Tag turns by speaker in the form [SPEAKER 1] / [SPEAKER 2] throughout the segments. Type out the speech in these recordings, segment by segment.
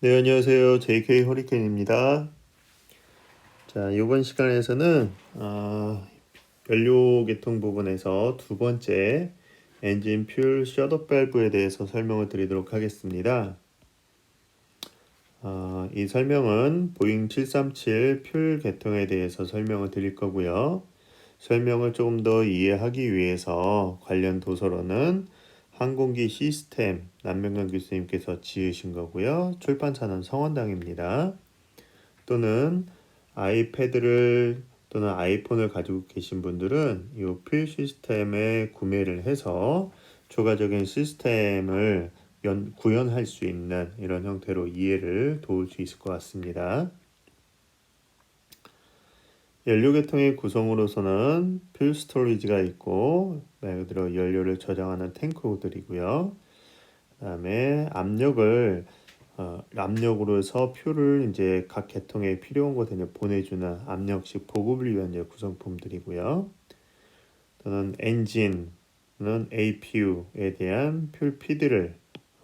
[SPEAKER 1] 네, 안녕하세요. JK 허리케인입니다. 자, 이번 시간에서는 연료 계통 부분에서 두 번째 엔진 퓨얼 셧업 밸브에 대해서 설명을 드리도록 하겠습니다. 이 설명은 보잉 737 퓨얼 계통에 대해서 설명을 드릴 거고요. 설명을 조금 더 이해하기 위해서 관련 도서로는 항공기 시스템 남명관 교수님께서 지으신 거고요. 출판사는 성원당입니다. 또는 아이패드를 또는 아이폰을 가지고 계신 분들은 이 퓨 시스템에 구매를 해서 추가적인 시스템을 구현할 수 있는 이런 형태로 이해를 도울 수 있을 것 같습니다. 연료계통의 구성으로서는 퓨 스토리지가 있고 말 그대로 연료를 저장하는 탱크들이고요. 그 다음에 압력으로 해서 퓨를 이제 각 계통에 필요한 곳에 보내주는 압력식 보급을 위한 이제 구성품들이고요. 또는 엔진은 APU에 대한 퓨 피드를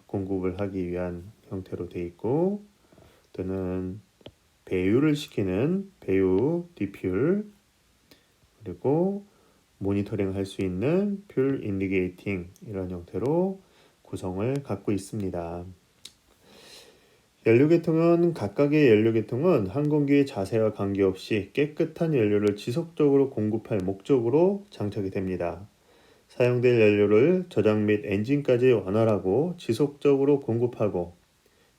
[SPEAKER 1] 공급을 하기 위한 형태로 되어 있고, 또는 배유를 시키는 배유 디퓨얼, 그리고 모니터링 할 수 있는 퓨 인디게이팅 이런 형태로 구성을 갖고 있습니다. 각각의 연료계통은 항공기의 자세와 관계없이 깨끗한 연료를 지속적으로 공급할 목적으로 장착이 됩니다. 사용될 연료를 저장 및 엔진까지 원활하고 지속적으로 공급하고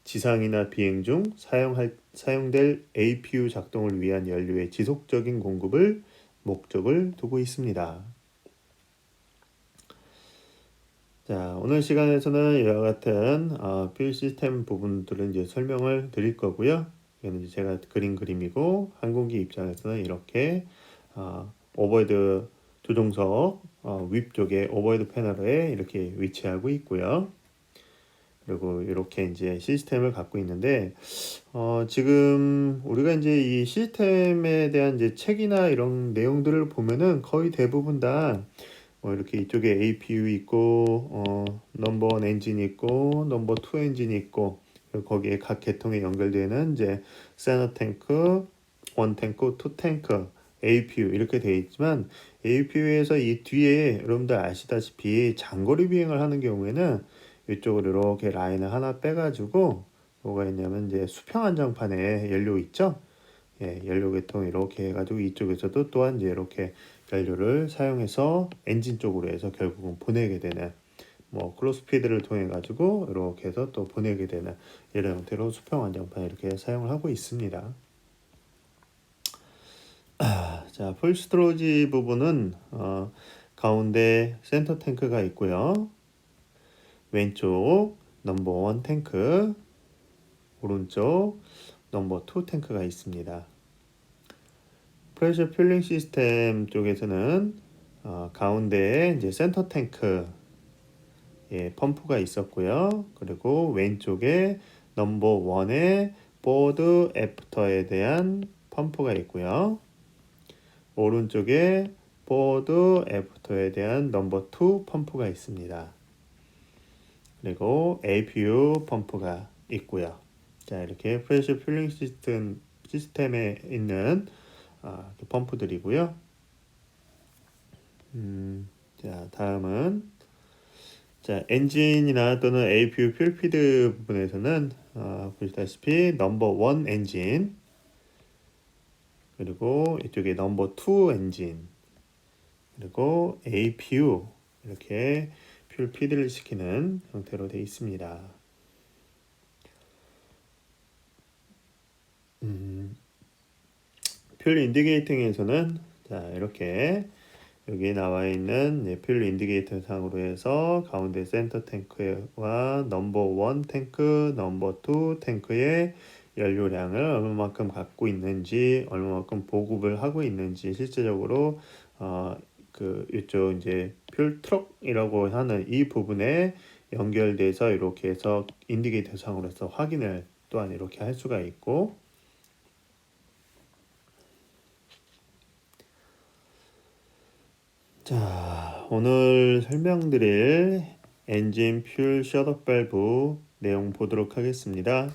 [SPEAKER 1] 지상이나 비행 중 사용될 APU 작동을 위한 연료의 지속적인 공급을 목적을 두고 있습니다. 자, 오늘 시간에서는 이와 같은 퓨 시스템 부분들을 이제 설명을 드릴 거고요. 이거는 이제 제가 그린 그림이고 항공기 입장에서는 이렇게 오버헤드 조종석 위쪽에 오버헤드 패널에 이렇게 위치하고 있고요. 그리고 이렇게 이제 시스템을 갖고 있는데 지금 우리가 이제 이 시스템에 대한 이제 책이나 이런 내용들을 보면은 거의 대부분 다 이렇게 이쪽에 APU 있고 넘버 원 엔진 있고 넘버 투 엔진 있고 거기에 각 계통에 연결되는 이제 세너 탱크, 원 탱크, 투 탱크, APU 이렇게 되어 있지만 APU에서 이 뒤에 여러분들 아시다시피 장거리 비행을 하는 경우에는 이쪽으로 이렇게 라인을 하나 빼가지고 뭐가 있냐면 이제 수평 안정판에 연료 있죠. 예, 연료 계통 이렇게 해가지고 이쪽에서도 또한 이제 이렇게 연료를 사용해서 엔진 쪽으로 해서 결국은 보내게 되는 클로스피드를 통해 가지고 이렇게 해서 또 보내게 되는 이런 형태로 수평 안정판 이렇게 사용을 하고 있습니다. 자, 풀스트로지 부분은 가운데 센터 탱크가 있고요. 왼쪽 넘버 원 탱크, 오른쪽 넘버 투 탱크가 있습니다. 프레셔 필링 시스템 쪽에서는 가운데에 이제 센터 탱크 펌프가 있었고요. 그리고 왼쪽에 넘버 원의 보드 애프터에 대한 펌프가 있고요. 오른쪽에 보드 애프터에 대한 넘버 2 펌프가 있습니다. 그리고 APU 펌프가 있고요. 자, 이렇게 프레셔 필링 시스템에 있는 펌프들이고요. 자, 다음은 자, 엔진이나 또는 APU 퓨얼피드 부분에서는 보시다시피 넘버 원 엔진, 그리고 이쪽에 넘버 투 엔진, 그리고 APU 이렇게 퓨얼피드를 시키는 형태로 되어 있습니다. 퓨얼 인디게이팅에서는 자, 이렇게 여기 나와 있는 퓨얼 인디게이터 상으로 해서 가운데 센터 탱크와 넘버 원 탱크, 넘버 투 탱크의 연료량을 얼마만큼 갖고 있는지, 얼마만큼 보급을 하고 있는지 실제적으로 이쪽 이제 퓨얼 트럭이라고 하는 이 부분에 연결돼서 이렇게 해서 인디게이터 상으로 해서 확인을 또한 이렇게 할 수가 있고, 자, 오늘 설명드릴 엔진 퓨얼 셧업 밸브 내용 보도록 하겠습니다.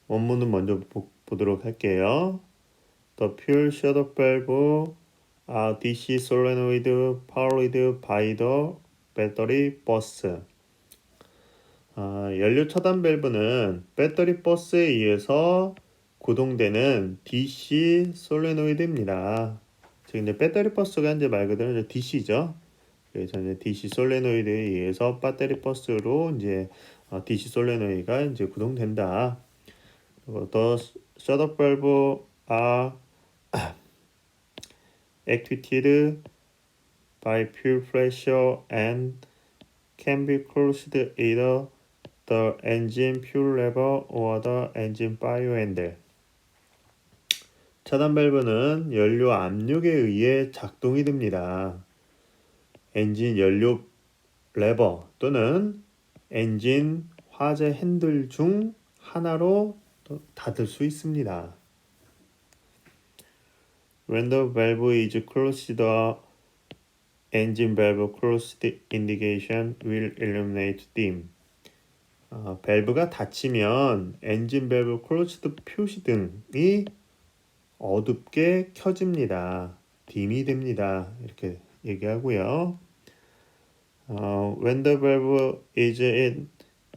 [SPEAKER 1] 원문은 먼저 보도록 할게요. The fuel shut-off valve are DC solenoid powered by the battery bus. 연료 차단 밸브는 배터리 버스에 의해서 구동되는 DC 솔레노이드입니다. 즉 이제 배터리 버스가 이제 말 그대로 이제 DC죠. 그래서 이제 DC 솔레노이드에 의해서 배터리 버스로 이제 DC 솔레노이드가 이제 구동된다. 그리고 The shut-off valve are activated by fuel pressure and can be closed either the engine fuel lever or the engine fire handle. 차단 밸브는 연료 압력에 의해 작동이 됩니다. 엔진 연료 레버 또는 엔진 화재 핸들 중 하나로 닫을 수 있습니다. When the valve is closed, the engine valve closed indication will illuminate dim. 밸브가 닫히면 엔진 밸브 클로즈드 표시등이 어둡게 켜집니다. 딤이 됩니다. 이렇게 얘기하고요. When the valve is in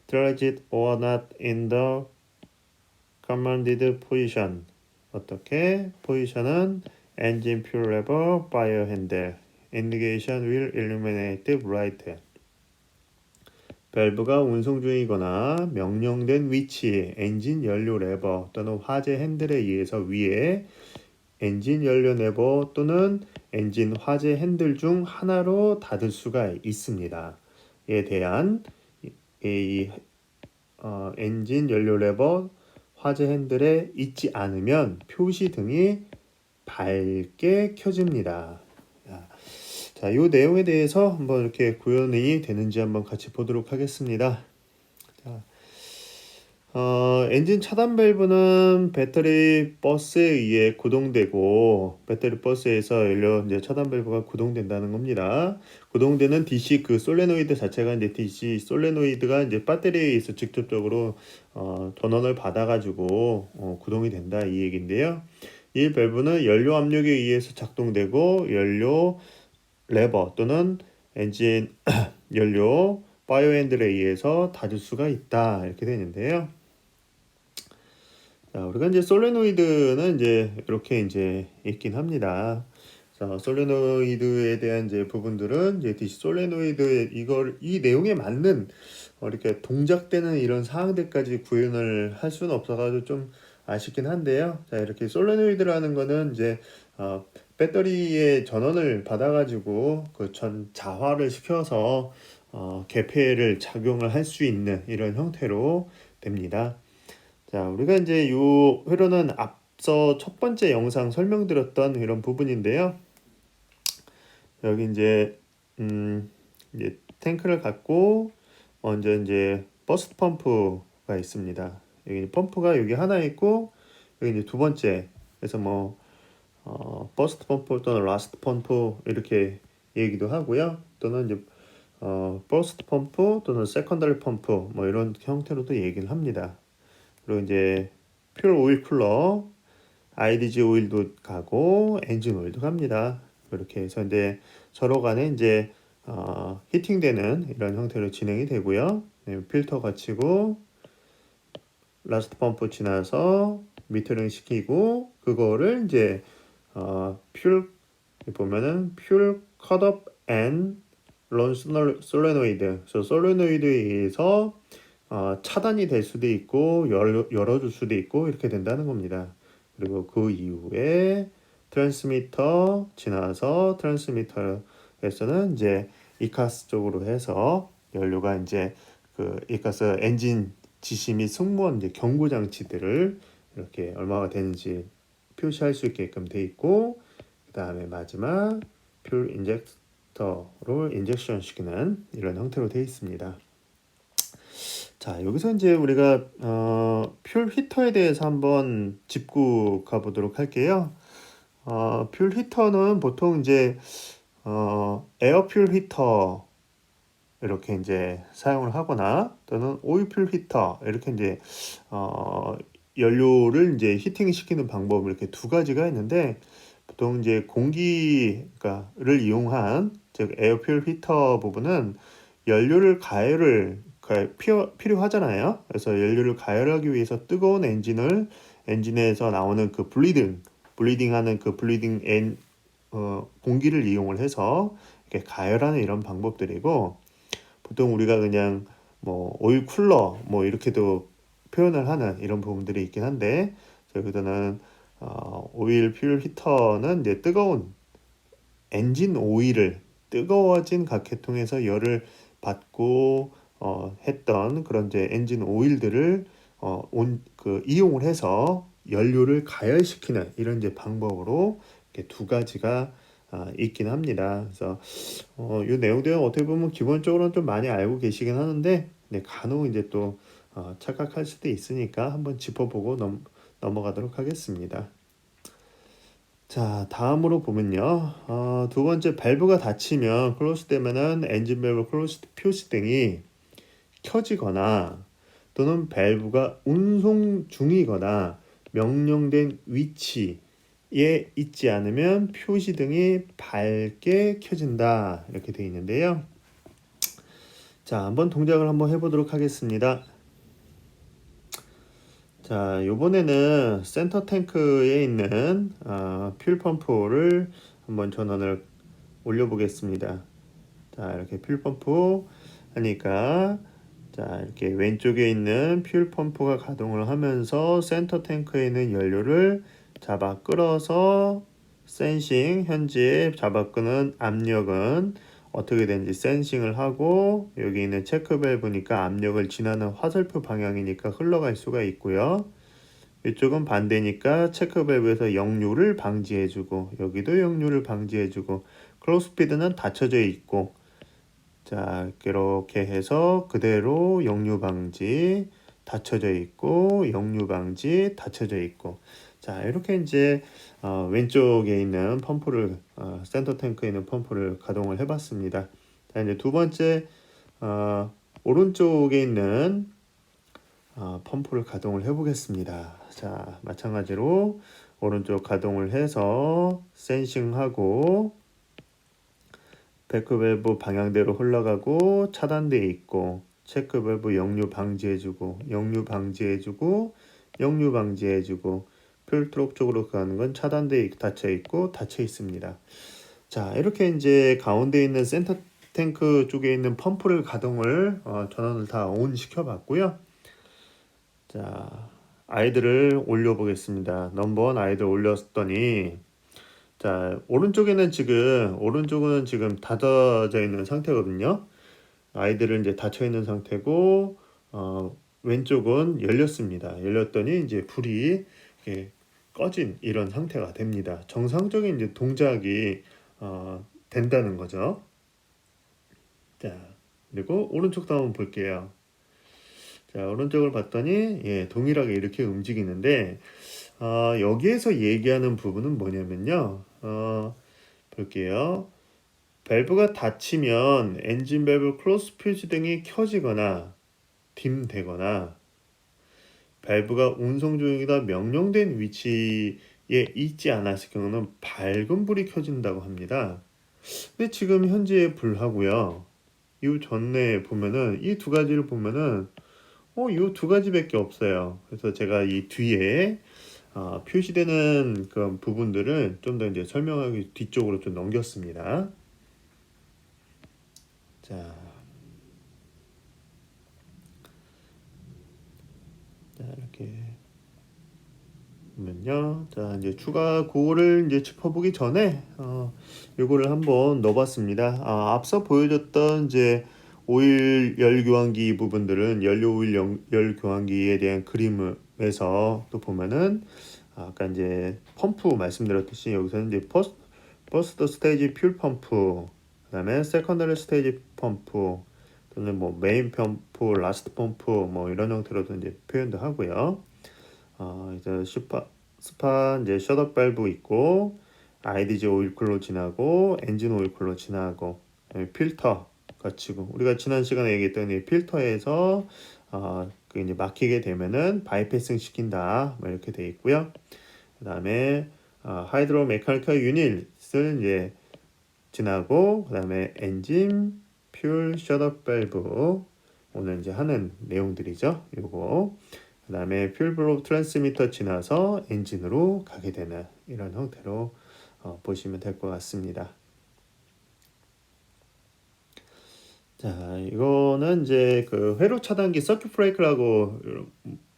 [SPEAKER 1] transit or not in the commanded position. 어떻게? 포지션은 engine fuel lever, fire handle. Indication will illuminate bright. 밸브가 운송 중이거나 명령된 위치, 엔진 연료 레버 또는 화재 핸들에 의해서 위에 엔진 연료 레버 또는 엔진 화재 핸들 중 하나로 닫을 수가 있습니다. 에 대한 엔진 연료 레버 화재 핸들에 있지 않으면 표시등이 밝게 켜집니다. 자, 이 내용에 대해서 한번 이렇게 구현이 되는지 한번 같이 보도록 하겠습니다. 자, 엔진 차단 밸브는 배터리 버스에 의해 구동되고 배터리 버스에서 연료 이제 차단 밸브가 구동된다는 겁니다. 구동되는 DC 그 솔레노이드 자체가 이제 DC 솔레노이드가 이제 배터리에 의해서 직접적으로 전원을 받아가지고 구동이 된다 이 얘기인데요. 이 밸브는 연료 압력에 의해서 작동되고 연료 레버 또는 엔진 연료 파이어 핸들에 의해서 닫을 수가 있다 이렇게 되는데요. 자, 우리가 이제 솔레노이드는 이제 이렇게 이제 있긴 합니다. 자, 솔레노이드에 대한 이제 부분들은 이제 DC 솔레노이드 이 내용에 맞는 이렇게 동작되는 이런 사항들까지 구현을 할 수는 없어가지고 좀 아쉽긴 한데요. 자, 이렇게 솔레노이드라는 거는 이제 배터리의 전원을 받아가지고 그 전 자화를 시켜서 개폐를 작용을 할 수 있는 이런 형태로 됩니다. 자, 우리가 이제 이 회로는 앞서 첫 번째 영상 설명드렸던 이런 부분인데요. 여기 이제 이제 탱크를 갖고 먼저 이제 버스트 펌프가 있습니다. 여기 펌프가 여기 하나 있고 여기 이제 두 번째 그래서 뭐 버스트 펌프 또는 라스트 펌프 이렇게 얘기도 하고요. 또는 이제 버스트 펌프 또는 세컨더리 펌프 뭐 이런 형태로도 얘기를 합니다. 그리고 이제 퓨얼 오일 쿨러, IDG 오일도 가고 엔진 오일도 갑니다. 이렇게 해서 이제 서로 간에 이제 히팅되는 이런 형태로 진행이 되고요. 네, 필터 거치고 라스트 펌프 지나서 미터링 시키고 그거를 이제 퓨얼 보면은 퓨얼 컷업 앤 런 솔레노이드. 그래서 솔레노이드에 의해서 차단이 될 수도 있고 열어줄 수도 있고 이렇게 된다는 겁니다. 그리고 그 이후에 트랜스미터 지나서 트랜스미터에서는 이제 이카스 쪽으로 해서 연료가 이제 그 이카스 엔진 지시 및 승무원 이제 경고 장치들을 이렇게 얼마가 되는지 표시할 수 있게끔 돼 있고 그 다음에 마지막 퓨얼 인젝터로 인젝션 시키는 이런 형태로 되어 있습니다. 자, 여기서 이제 우리가 퓨얼 히터에 대해서 한번 짚고 가보도록 할게요. 퓨얼 히터는 보통 이제 에어 퓨얼 히터 이렇게 이제 사용을 하거나 또는 오일필 히터 이렇게 이제 연료를 이제 히팅 시키는 방법 이렇게 두 가지가 있는데 보통 이제 공기를 이용한 즉 에어퓨얼 히터 부분은 연료를 필요하잖아요. 그래서 연료를 가열하기 위해서 뜨거운 엔진에서 나오는 그 블리딩하는 그 공기를 이용을 해서 이렇게 가열하는 이런 방법들이고 보통 우리가 그냥 뭐 오일 쿨러 뭐 이렇게도 표현을 하는 이런 부분들이 있긴 한데 저기서는 오일 퓨얼 히터는 이제 뜨거운 엔진 오일을 뜨거워진 각계통에서 열을 받고 했던 그런 이제 엔진 오일들을 이용을 해서 연료를 가열시키는 이런 이제 방법으로 이렇게 두 가지가 있긴 합니다. 그래서 이 내용들은 어떻게 보면 기본적으로는 좀 많이 알고 계시긴 하는데 네, 간혹 이제 또 착각할 수도 있으니까 한번 짚어보고 넘어가도록 하겠습니다. 자, 다음으로 보면요. 두 번째 밸브가 닫히면 클로즈 되면은 엔진 밸브 클로즈 표시등이 켜지거나 또는 밸브가 운송 중이거나 명령된 위치에 있지 않으면 표시등이 밝게 켜진다. 이렇게 되어 있는데요. 자, 한번 동작을 한번 해보도록 하겠습니다. 자, 요번에는 센터 탱크에 있는 퓨얼 펌프를 한번 전원을 올려보겠습니다. 자, 이렇게 퓨얼 펌프 하니까 자, 이렇게 왼쪽에 있는 퓨얼 펌프가 가동을 하면서 센터 탱크에 있는 연료를 잡아 끌어서 센싱, 현재 잡아 끄는 압력은 어떻게 되는지 센싱을 하고 여기 있는 체크 밸브니까 압력을 지나는 화살표 방향이니까 흘러갈 수가 있고요. 이쪽은 반대니까 체크 밸브에서 역류를 방지해주고 여기도 역류를 방지해주고 클로즈 스피드는 닫혀져 있고 자 이렇게 해서 그대로 역류 방지 닫혀져 있고 역류 방지 닫혀져 있고 자 이렇게 이제 왼쪽에 있는 펌프를 센터 탱크에 있는 펌프를 가동을 해봤습니다. 자 이제 두 번째 오른쪽에 있는 펌프를 가동을 해보겠습니다. 자 마찬가지로 오른쪽 가동을 해서 센싱하고 백크밸브 방향대로 흘러가고 차단되어 있고 체크밸브 역류 방지해주고 역류 방지해주고 역류 방지해주고 필트록 쪽으로 가는 건 차단되어 닫혀 있고 닫혀 있습니다. 자 이렇게 이제 가운데 있는 센터 탱크 쪽에 있는 펌프를 가동을 전원을 다 ON 시켜봤고요. 자 아이들을 올려보겠습니다. 넘버원 아이들 올렸더니 자 오른쪽은 지금 닫아져 있는 상태거든요. 아이들은 이제 닫혀 있는 상태고 왼쪽은 열렸습니다. 열렸더니 이제 불이 이렇게 꺼진 이런 상태가 됩니다. 정상적인 이제 동작이 된다는 거죠. 자 그리고 오른쪽도 한번 볼게요. 자 오른쪽을 봤더니 예, 동일하게 이렇게 움직이는데 여기에서 얘기하는 부분은 뭐냐면요. 볼게요. 밸브가 닫히면 엔진 밸브 클로즈 표시 등이 켜지거나 딤되거나 밸브가 운송 중이다 명령된 위치에 있지 않았을 경우는 밝은 불이 켜진다고 합니다. 근데 지금 현재 불하고요. 이 전에 보면은 이 두 가지를 보면은 이 두 가지밖에 없어요. 그래서 제가 이 뒤에 표시되는 그런 부분들은 좀 더 이제 설명하기 뒤쪽으로 좀 넘겼습니다. 자, 이렇게 보면요. 자, 이제 추가 그거를 이제 짚어보기 전에 요거를 한번 넣어봤습니다. 앞서 보여줬던 이제 오일 열 교환기 부분들은 연료 오일 열 교환기에 대한 그림에서 또 보면은 아까 이제 펌프 말씀드렸듯이 여기서는 이제 퍼스트 스테이지 퓨얼 펌프, 그다음에 세컨더리 스테이지 펌프 또는 뭐 메인 펌프, 라스트 펌프 뭐 이런 형태로도 이제 표현도 하고요. 이제 스파 이제 셧업 밸브 있고 IDG 오일 쿨로 지나고 엔진 오일 쿨로 지나고 필터 거치고 우리가 지난 시간에 얘기했던 이 필터에서 그 이제 막히게 되면은 바이패싱 시킨다 뭐 이렇게 돼 있고요. 그다음에 하이드로 메카니컬 유닛을 이제 지나고 그다음에 엔진, 퓨얼 셧업 밸브 오늘 이제 하는 내용들이죠. 요거 그다음에 퓨얼 블록 트랜스미터 지나서 엔진으로 가게 되는 이런 형태로 보시면 될 것 같습니다. 자, 이거는 이제 그 회로 차단기 서큐트 브레이크라고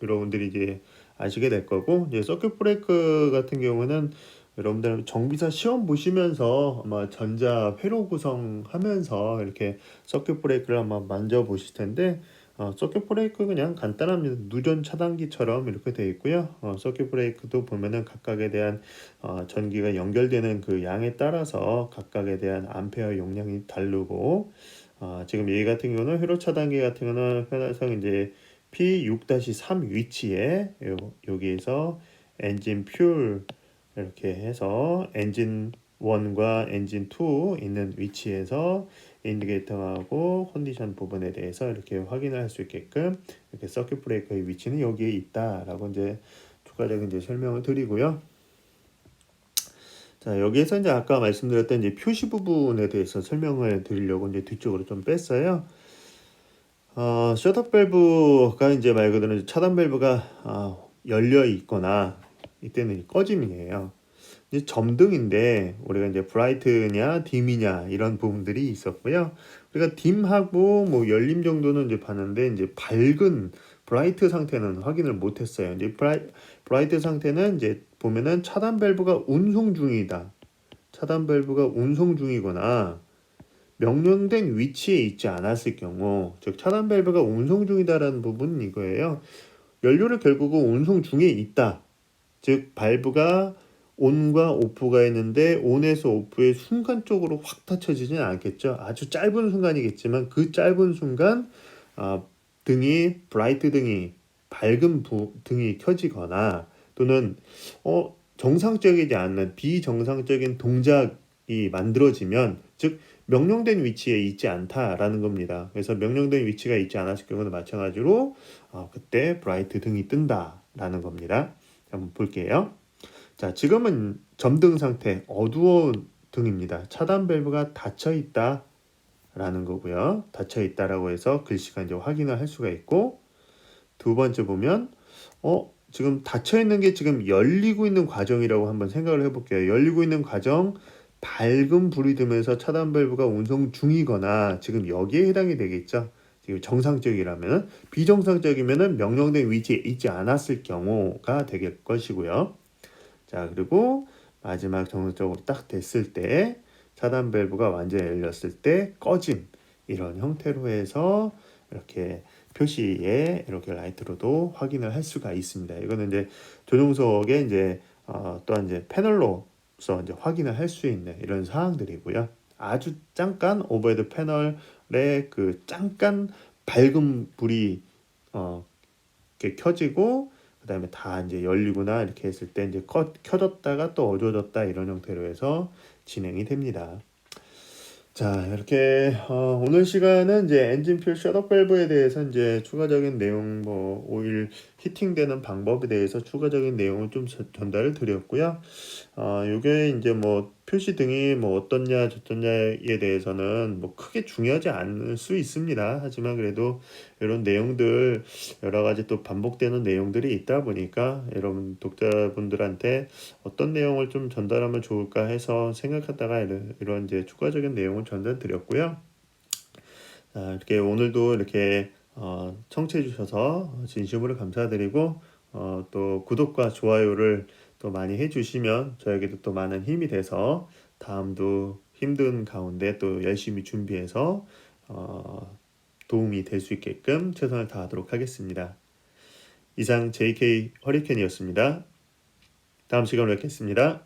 [SPEAKER 1] 여러분들이 이제 아시게 될 거고, 이제 서큐트 브레이크 같은 경우는 여러분들 정비사 시험 보시면서 아마 전자 회로 구성하면서 이렇게 서큐트 브레이크를 한번 만져 보실 텐데, 서큐트 브레이크 그냥 간단합니다. 누전 차단기처럼 이렇게 되어 있고요. 서큐트 브레이크도 보면은 각각에 대한 전기가 연결되는 그 양에 따라서 각각에 대한 암페어 용량이 다르고, 지금 얘 같은 경우는 회로 차단기 같은 경우는 편의상 이제 P6-3 위치에 여기에서 엔진 퓨얼 이렇게 해서 엔진 1과 엔진 2 있는 위치에서 인디케이터하고 컨디션 부분에 대해서 이렇게 확인을 할 수 있게끔 이렇게 서큐트 브레이커의 위치는 여기에 있다라고 이제 추가적인 이제 설명을 드리고요. 자, 여기에서 이제 아까 말씀드렸던 이제 표시 부분에 대해서 설명을 드리려고 이제 뒤쪽으로 좀 뺐어요. 셧업 밸브가 이제 말 그대로 차단 밸브가 열려 있거나 이때는 꺼짐이에요. 이제 점등인데 우리가 이제 브라이트냐 딤이냐 이런 부분들이 있었고요. 우리가 딤하고 뭐 열림 정도는 이제 봤는데 이제 밝은 브라이트 상태는 확인을 못했어요. 이제 브라이트 상태는 이제 보면은 차단 밸브가 운송 중이다. 차단 밸브가 운송 중이거나 명령된 위치에 있지 않았을 경우, 즉 차단 밸브가 운송 중이다라는 부분은 이거예요. 연료를 결국은 운송 중에 있다. 즉 발브가 온과 오프가 있는데 온에서 오프의 순간적으로 확 닫혀지진 않겠죠. 아주 짧은 순간이겠지만 그 짧은 순간 등이 브라이트 등이 밝은 등이 켜지거나 또는 정상적이지 않는 비정상적인 동작이 만들어지면 즉 명령된 위치에 있지 않다라는 겁니다. 그래서 명령된 위치가 있지 않았을 경우는 마찬가지로 그때 브라이트 등이 뜬다라는 겁니다. 한번 볼게요. 자, 지금은 점등 상태, 어두운 등입니다. 차단 밸브가 닫혀 있다라는 거고요. 닫혀 있다라고 해서 글씨가 이제 확인을 할 수가 있고, 두 번째 보면 지금 닫혀 있는 게 지금 열리고 있는 과정이라고 한번 생각을 해볼게요. 열리고 있는 과정, 밝은 불이 들면서 차단 밸브가 운송 중이거나 지금 여기에 해당이 되겠죠. 지금 정상적이라면, 비정상적이면은 명령된 위치에 있지 않았을 경우가 될 것이고요. 자, 그리고 마지막 정상적으로 딱 됐을 때 차단 밸브가 완전히 열렸을 때 꺼짐, 이런 형태로 해서 이렇게 표시에 이렇게 라이트로도 확인을 할 수가 있습니다. 이거는 이제 조종석에 이제 또한 이제 패널로서 이제 확인을 할 수 있는 이런 사항들이고요. 아주 잠깐 오버헤드 패널에 그 잠깐 밝은 불이 이렇게 켜지고 그다음에 다 이제 열리거나 이렇게 했을 때 이제 켜졌다가 또 어두워졌다 이런 형태로 해서 진행이 됩니다. 자, 이렇게 오늘 시간은 이제 엔진 퓨얼 셧업 밸브에 대해서 이제 추가적인 내용, 뭐 오일 히팅되는 방법에 대해서 추가적인 내용을 좀 전달을 드렸고요. 요게 이제 뭐 표시 등이 뭐 어떻냐 저떻냐에 대해서는 뭐 크게 중요하지 않을 수 있습니다. 하지만 그래도 이런 내용들 여러 가지 또 반복되는 내용들이 있다 보니까 여러분 독자분들한테 어떤 내용을 좀 전달하면 좋을까 해서 생각하다가 이런 이제 추가적인 내용을 전달드렸고요. 이렇게 오늘도 이렇게 청취해 주셔서 진심으로 감사드리고 또 구독과 좋아요를 또 많이 해주시면 저에게도 또 많은 힘이 돼서 다음도 힘든 가운데 또 열심히 준비해서 도움이 될 수 있게끔 최선을 다하도록 하겠습니다. 이상 JK 허리케인이었습니다. 다음 시간에 뵙겠습니다.